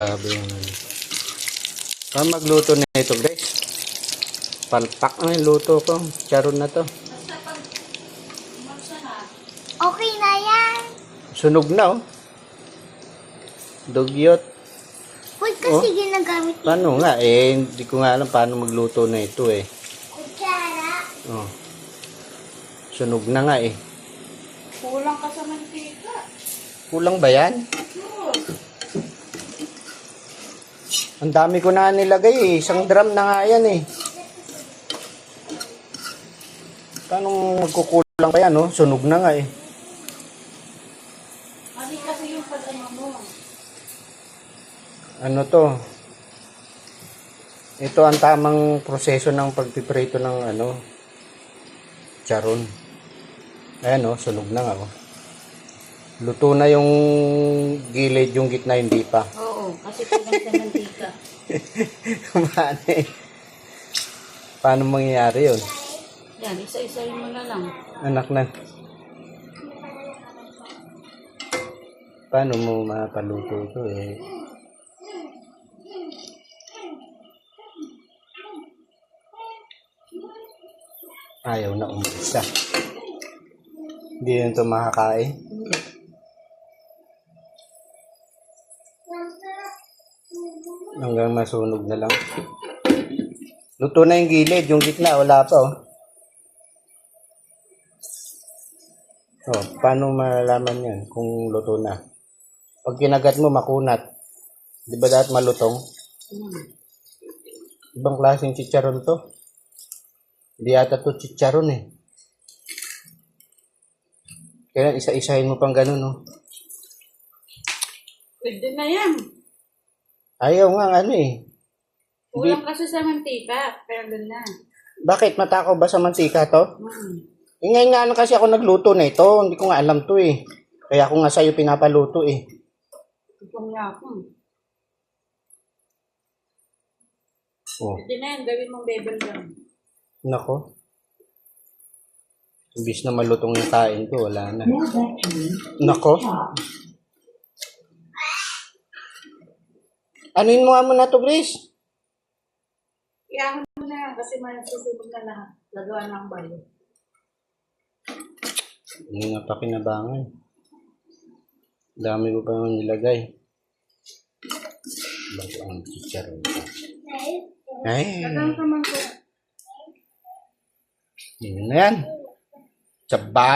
Sabi yun. Saan magluto na ito, guys? Palpak na yung luto ko. Charon na to. Basta pag umaksa na. Okay na yan. Sunog na, oh. Dugyot. Huwag kasi ginagamit yung Paano nga? Hindi ko nga alam paano magluto na ito, eh. kutsara. Oh. Sunog na nga, eh. Kulang ka sa mantika. Kulang ba yan? Sure. Ang dami ko na nilagay, eh. Isang drum na nga yan, eh. Paano magkukulang pa yan, oh? Sunog na nga, eh. Mali kasi yung pag-ano mo. Ano to? Ito ang tamang proseso ng pagpiprito ng ano, charon. Ayan, oh, sunog na nga, oh. Luto na yung gilid, yung gitna hindi pa. Oo, kasi kulang sa mantika. Paano eh? Paano mangyayari yun? Yan, isa-isayin mo na lang. Anak na. Paano mo mapaluto ito, eh? Ayaw na umisa. Hindi yun ito makakain. Hanggang masunog na lang. Luto na yung gilid. Yung gitna, wala pa, oh. Oh, paano malalaman yan kung luto na? Pag kinagat mo, makunat. Di ba dapat malutong? Ibang klaseng chicharon to. Hindi yata to chicharon, eh. Kaya isa-isahin mo pang ganun, no? Pwede na yan. Ayaw nga, ano, eh. Kulang kasi sa mantika. Pero doon na. Bakit? Matakaw ba sa mantika to? Ngayon nga ano kasi ako nagluto na ito. Hindi ko nga alam to, eh. Kaya ako nga sa'yo pinapaluto, eh. Itong nga ako. Oh, Pwede na yan. Gawin mong bebel lang. nako. Imbis na malutong yung kain ko, wala na. Nako. Anuin mo nga muna to, Grace? Iyahan mo na yan kasi may susunod na lahat. Lagawa na ang bayo. Hindi nga pa kinabangan. Dami ko pa naman nilagay. Bago ang chicharon ko. Ay, Lagang ka man ko. yun na yan. Tsaba.